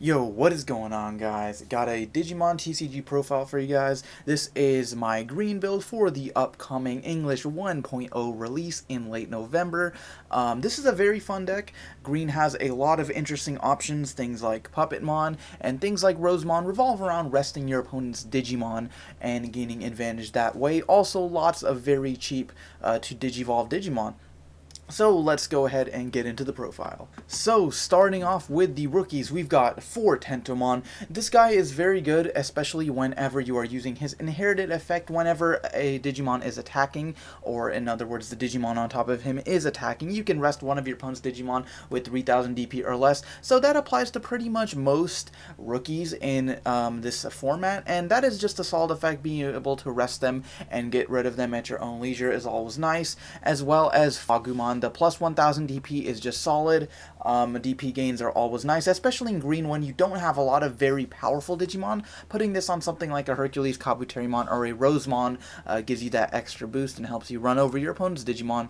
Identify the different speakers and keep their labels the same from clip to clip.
Speaker 1: Yo, what is going on, guys? Got a Digimon TCG profile for you guys. This is my green build for the upcoming English 1.0 release in late November. This is a very fun deck. Green has a lot of interesting options. Things like Puppetmon and things like Rosemon revolve around resting your opponent's Digimon and gaining advantage that way. Also, lots of very cheap to Digivolve Digimon. So let's go ahead and get into the profile. So starting off with the rookies, we've got 4 Tentomon. This guy is very good, especially whenever you are using his inherited effect whenever a Digimon is attacking, or in other words, the Digimon on top of him is attacking. You can rest one of your opponent's Digimon with 3000 DP or less, so that applies to pretty much most rookies in this format, and that is just a solid effect. Being able to rest them and get rid of them at your own leisure is always nice, as well as Fagumon. The plus 1000 DP is just solid. DP gains are always nice, especially in green when you don't have a lot of very powerful Digimon. Putting this on something like a Hercules, Kabuterimon, or a Rosemon gives you that extra boost and helps you run over your opponent's Digimon.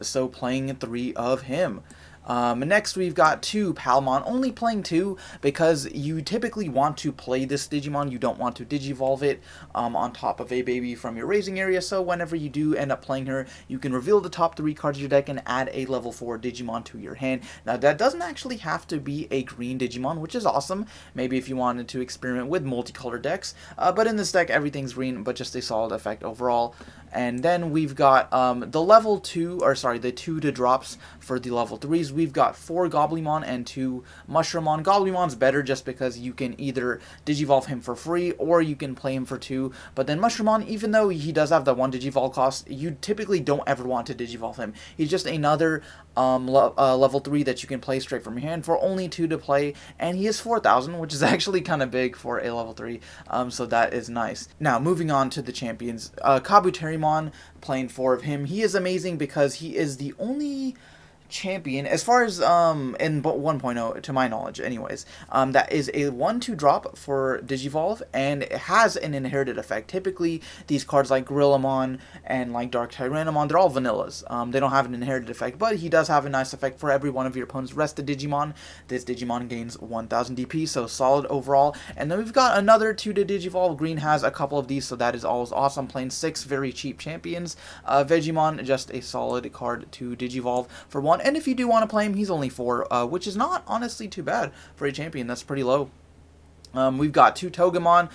Speaker 1: So playing 3 of him. Next we've got 2 Palmon, only playing 2 because you typically want to play this Digimon. You don't want to Digivolve it on top of a baby from your raising area, so whenever you do end up playing her, you can reveal the top 3 cards of your deck and add a level 4 Digimon to your hand. Now that doesn't actually have to be a green Digimon, which is awesome, maybe if you wanted to experiment with multicolored decks, but in this deck everything's green, but just a solid effect overall. And then we've got the 2 to drops for the level 3s. We've got 4 Goblimon and 2 Mushroomon. Goblimon's better just because you can either Digivolve him for free or you can play him for 2. But then Mushroomon, even though he does have the 1 Digivolve cost, you typically don't ever want to Digivolve him. He's just another level 3 that you can play straight from your hand for only 2 to play, and he is 4000, which is actually kind of big for a level 3, so that is nice. Now, moving on to the champions. Kabuterimon, playing 4 of him. He is amazing because he is the only champion, as far as in 1.0 to my knowledge anyways, that is a 1/2 drop for Digivolve, and it has an inherited effect. Typically these cards like Gorillamon and like Dark Tyrannomon, they're all vanillas. They don't have an inherited effect, but he does have a nice effect for every one of your opponent's rested Digimon. This Digimon gains 1000 DP, so solid overall. And then we've got another 2 to Digivolve. Green has a couple of these, so that is always awesome. Playing 6 very cheap champions. Vegemon, just a solid card to Digivolve for 1. And if you do want to play him, he's only 4, which is not honestly too bad for a champion. That's pretty low. We've got 2 Togemon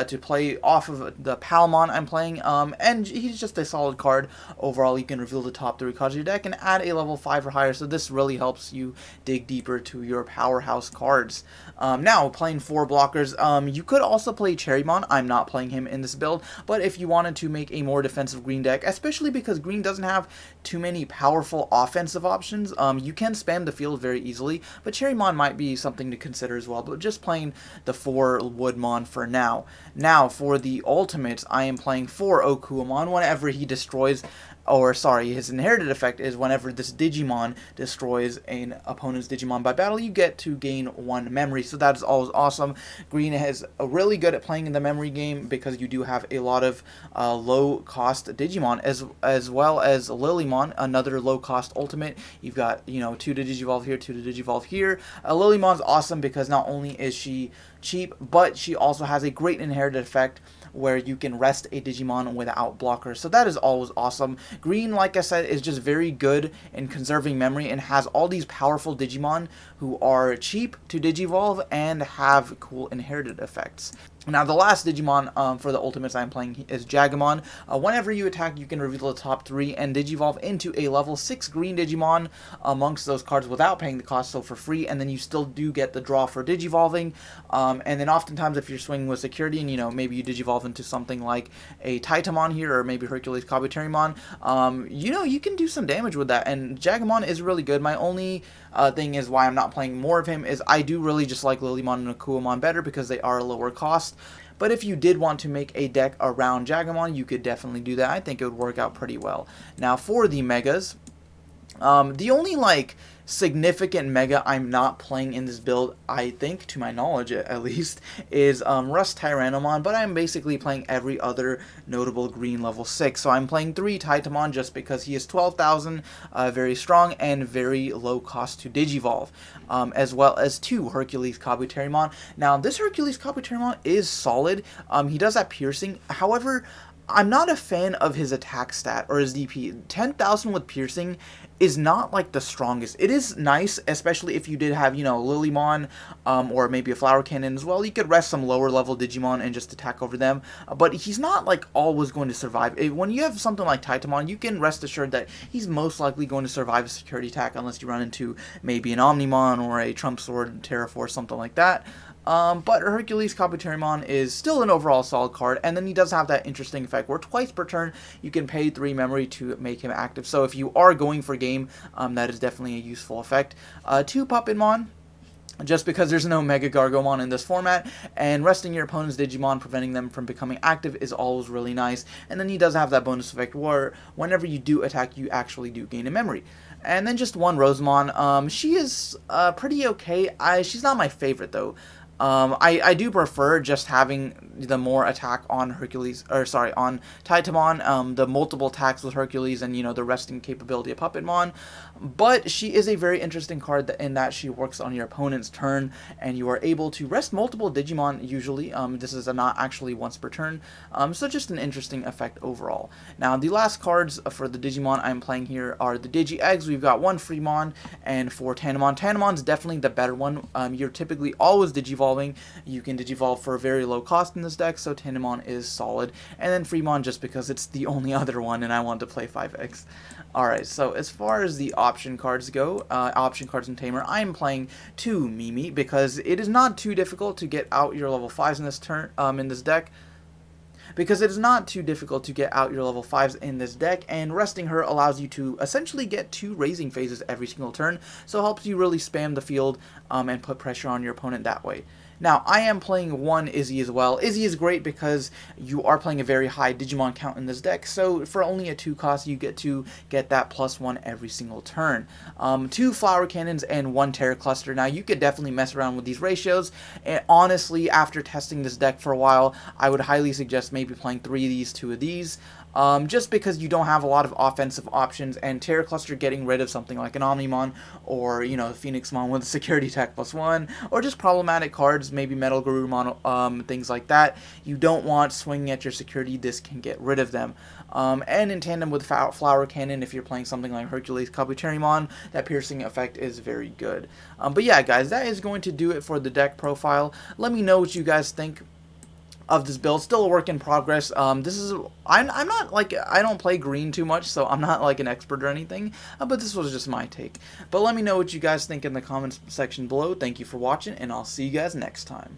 Speaker 1: to play off of the Palmon I'm playing, and he's just a solid card. Overall, you can reveal the top 3 cards of your deck and add a level 5 or higher, so this really helps you dig deeper to your powerhouse cards. Now, playing 4 blockers, you could also play Cherrymon. I'm not playing him in this build, but if you wanted to make a more defensive green deck, especially because green doesn't have too many powerful offensive options, you can spam the field very easily, but Cherrymon might be something to consider as well, but just playing the 4 Woodmon for now. Now, for the ultimates, I am playing 4 Okuamon. Whenever he destroys, his inherited effect is whenever this Digimon destroys an opponent's Digimon by battle, you get to gain 1 memory, so that is always awesome. Green is really good at playing in the memory game because you do have a lot of low-cost Digimon, as well as Lilymon, another low-cost ultimate. You've got, 2 to Digivolve here, 2 to Digivolve here. Lilymon's awesome because not only is she cheap, but she also has a great inherited effect where you can rest a Digimon without blockers, so that is always awesome. Green, like I said, is just very good in conserving memory and has all these powerful Digimon who are cheap to Digivolve and have cool inherited effects. Now, the last Digimon for the ultimates I'm playing is Jagamon. Whenever you attack, you can reveal the top 3 and Digivolve into a level 6 green Digimon amongst those cards without paying the cost, so for free, and then you still do get the draw for Digivolving. And then oftentimes if you're swinging with security and, maybe you Digivolve into something like a Titamon here or maybe Hercules Kabuterimon, you can do some damage with that, and Jagamon is really good. My only thing is why I'm not playing more of him is I do really just like Lilymon and Akuamon better because they are a lower cost. But if you did want to make a deck around Jagamon, you could definitely do that. I think it would work out pretty well. Now, for the Megas, The only like significant mega I'm not playing in this build, I think, to my knowledge at least, is Rust Tyrannomon, but I'm basically playing every other notable green level 6. So I'm playing 3 Titamon just because he is 12,000, very strong, and very low cost to Digivolve, as well as 2 Hercules Kabuterimon. Now, this Hercules Kabuterimon is solid. He does have piercing. However, I'm not a fan of his attack stat or his DP. 10,000 with piercing is not like the strongest. It is nice, especially if you did have, Lilymon, or maybe a Flower Cannon as well. You could rest some lower level Digimon and just attack over them, but he's not like always going to survive. When you have something like Titamon, you can rest assured that he's most likely going to survive a security attack unless you run into maybe an Omnimon or a Trump Sword, Terraforce, something like that. But Hercules Kabuterimon is still an overall solid card, and then he does have that interesting effect where twice per turn you can pay 3 memory to make him active. So if you are going for game, that is definitely a useful effect. 2 Puppetmon, just because there's no Mega Gargomon in this format, and resting your opponent's Digimon, preventing them from becoming active, is always really nice. And then he does have that bonus effect where whenever you do attack, you actually do gain a memory. And then just 1 Rosemon. She is pretty okay. She's not my favorite though. I do prefer just having the more attack on Hercules, or sorry, on Titamon, the multiple attacks with Hercules, and the resting capability of Puppetmon. But she is a very interesting card in that she works on your opponent's turn, and you are able to rest multiple Digimon usually. This is not actually once per turn, so just an interesting effect overall. Now, the last cards for the Digimon I'm playing here are the Digi Eggs. We've got 1 Fremon and 4 Tandemon. Tandemon's definitely the better one. You're typically always Digivolving. You can Digivolve for a very low cost in this deck, so Tandemon is solid. And then Fremon just because it's the only other one and I want to play 5X. Alright, so as far as the option cards go, option cards and Tamer, I am playing 2 Mimi because it is not too difficult to get out your level 5s in this turn in this deck. Because it is not too difficult to get out your level 5s in this deck, and resting her allows you to essentially get 2 raising phases every single turn, so it helps you really spam the field and put pressure on your opponent that way. Now, I am playing 1 Izzy as well. Izzy is great because you are playing a very high Digimon count in this deck, so for only a 2 cost, you get to get that +1 every single turn. 2 Flower Cannons and 1 Terra Cluster. Now, you could definitely mess around with these ratios, and honestly, after testing this deck for a while, I would highly suggest maybe playing 3 of these, 2 of these. Just because you don't have a lot of offensive options, and Terra Cluster getting rid of something like an Omnimon, or, Phoenixmon with a security attack +1, or just problematic cards, maybe Metal Garurumon, things like that. You don't want swinging at your security, this can get rid of them. And in tandem with Flower Cannon, if you're playing something like Hercules Kabuterimon, that piercing effect is very good. But yeah, guys, that is going to do it for the deck profile. Let me know what you guys think of this build. Still a work in progress. I'm not like, I don't play green too much, so I'm not like an expert or anything, but this was just my take. But let me know what you guys think in the comments section below. Thank you for watching, and I'll see you guys next time.